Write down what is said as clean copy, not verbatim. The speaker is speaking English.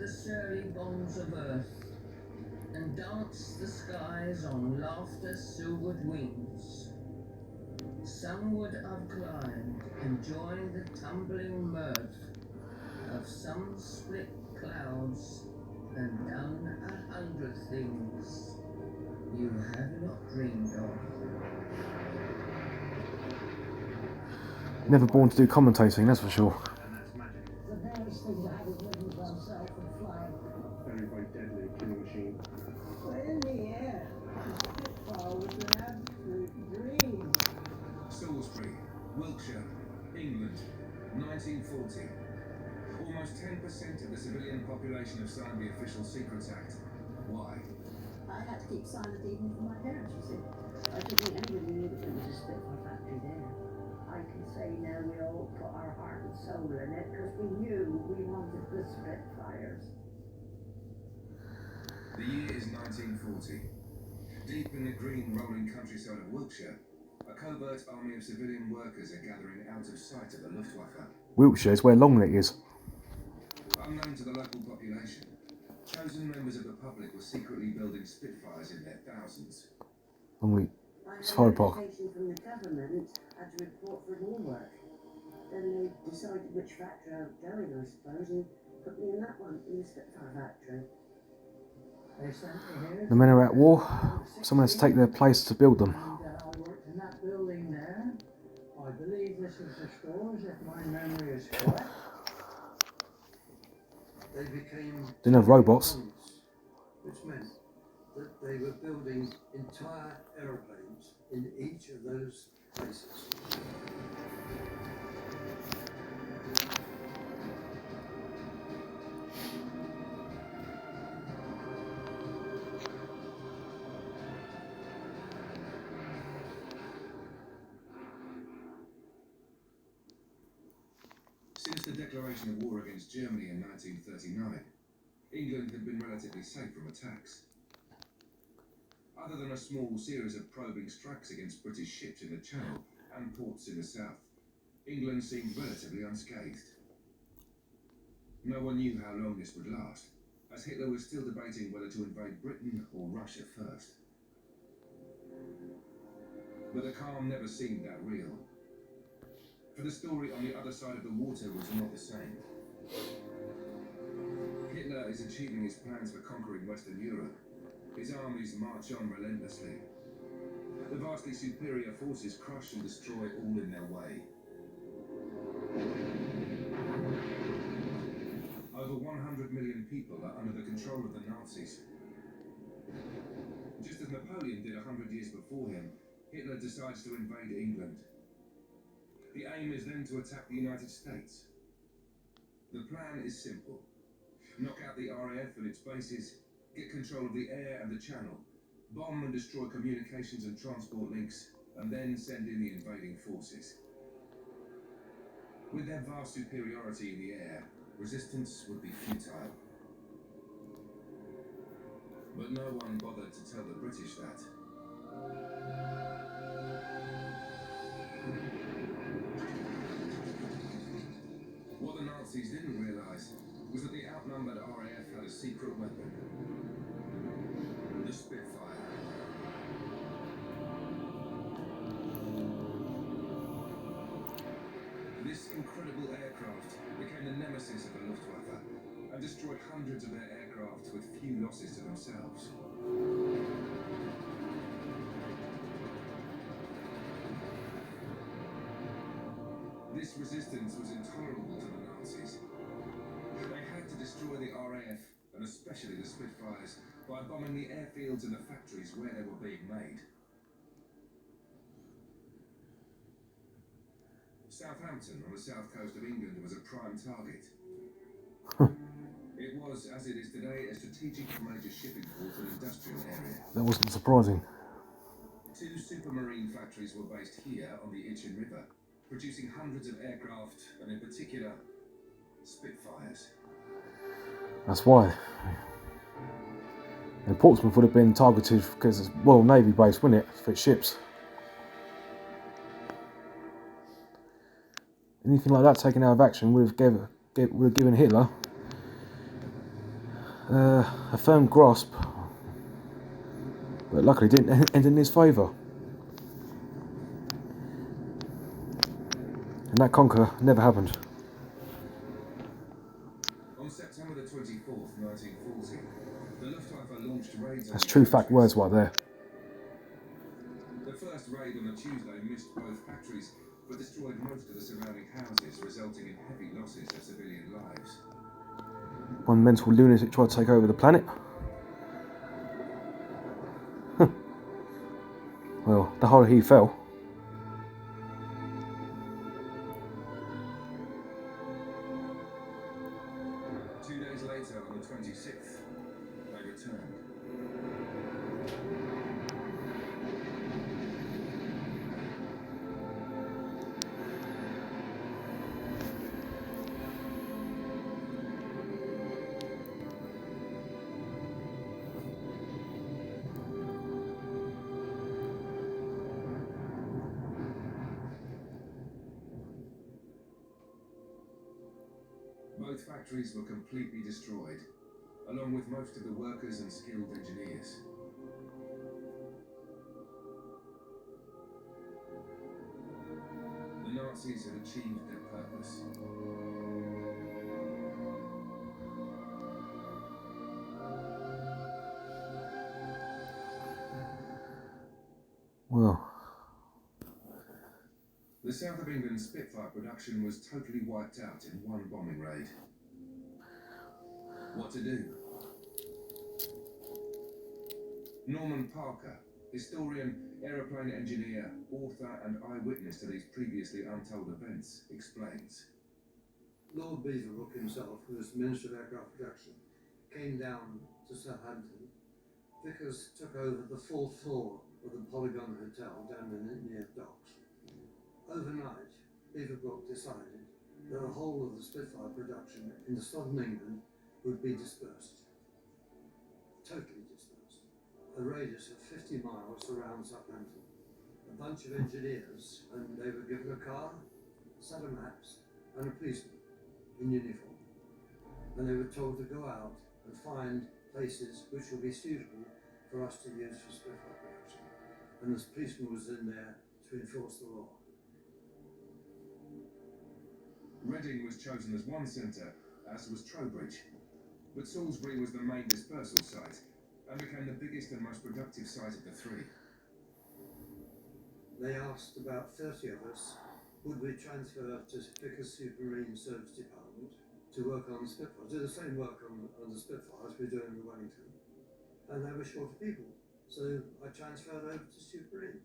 the surly bombs of earth, and danced the skies on laughter silvered wings. Some would have climbed and joined the tumbling mirth of some split clouds, and done 100 things you have not dreamed of. Never born to do commentating, that's for sure. And that's magic. The various things I have written with oneself and flying. Very, very deadly killing machine. But in the air, the Spitfire was an absolute dream. Salisbury, Wiltshire, England, 1940. Almost 10% of the civilian population have signed the Official Secrets Act. Why? I had to keep silent even from my parents, you see. I don't think anybody knew that there was a Spitfire factory there. I can say now we all put our heart and soul in it because we knew we wanted the Spitfires. The year is 1940. Deep in the green rolling countryside of Wiltshire, a covert army of civilian workers are gathering out of sight of the Luftwaffe. Wiltshire is where Longlet is. Unknown to the local population, chosen members of the public were secretly building Spitfires in their thousands. Longlet. I had Safari an Park. application from the government, had to report for war work. Then they decided which factory I was going, I suppose, and put me in that one, in the Spitfire factory. They sent me here. The men are at war. Someone has to take their place to build them. And I worked in that building there. I believe this was the stores, if my memory is correct. They became Didn't have robots. drones, which meant that they were building entire aeroplanes in each of those places. Since the declaration of war against Germany in 1939, England had been relatively safe from attacks. Other than a small series of probing strikes against British ships in the Channel and ports in the south, England seemed relatively unscathed. No one knew how long this would last, as Hitler was still debating whether to invade Britain or Russia first. But the calm never seemed that real. For the story on the other side of the water was not the same. Hitler is achieving his plans for conquering Western Europe. His armies march on relentlessly. The vastly superior forces crush and destroy all in their way. Over 100 million people are under the control of the Nazis. Just as Napoleon did 100 years before him, Hitler decides to invade England. The aim is then to attack the United States. The plan is simple. Knock out the RAF and its bases, get control of the air and the channel, bomb and destroy communications and transport links, and then send in the invading forces. With their vast superiority in the air, resistance would be futile. But no one bothered to tell the British that. What the Nazis didn't realise was that the outnumbered RAF had a secret weapon. The Spitfire. This incredible aircraft became the nemesis of the Luftwaffe and destroyed hundreds of their aircraft with few losses to themselves. This resistance was intolerable to the Nazis. They had to destroy the RAF, and especially the Spitfires, by bombing the airfields and the factories where they were being made. Southampton on the south coast of England was a prime target. It was, as it is today, a strategic major shipping port and industrial area. That wasn't surprising. 2 supermarine factories were based here on the Itchen River, producing hundreds of aircraft, and in particular, Spitfires. That's why. And Portsmouth would have been targeted because it's Royal Navy base, wouldn't it, for its ships. Anything like that taken out of action would have given Hitler A firm grasp, but luckily didn't end in his favour. And that conquer never happened. On September the 24th, 1940, the Luftwaffe launched raids on That's the true fact factories. words right there. The first raid on a Tuesday missed both factories, but destroyed most of the surrounding houses, resulting in heavy losses of civilian lives. One mental lunatic tried to take over the planet. Well, the harder he fell. 2 days later, on the 26th, they returned. Both factories were completely destroyed, along with most of the workers and skilled engineers. The Nazis had achieved their purpose. Well, The south of England Spitfire production was totally wiped out in one bombing raid. What to do? Norman Parker, historian, aeroplane engineer, author and eyewitness to these previously untold events, explains. Lord Beaverbrook himself, who was Minister of Aircraft Production, came down to Southampton. Vickers took over the 4th floor of the Polygon Hotel down near docks. Overnight, Beaverbrook decided that the whole of the Spitfire production in the southern England would be dispersed. Totally dispersed. A radius of 50 miles around Southampton. A bunch of engineers, and they were given a car, a set of maps, and a policeman in uniform. And they were told to go out and find places which would be suitable for us to use for Spitfire production. And this policeman was in there to enforce the law. Reading was chosen as one centre, as was Trowbridge. But Salisbury was the main dispersal site, and became the biggest and most productive site of the three. They asked about 30 of us, would we transfer to Vickers Supermarine Service Department to work on the Spitfires, do the same work on the Spitfires we're doing in Wellington. And they were short of people. So I transferred over to Supermarine.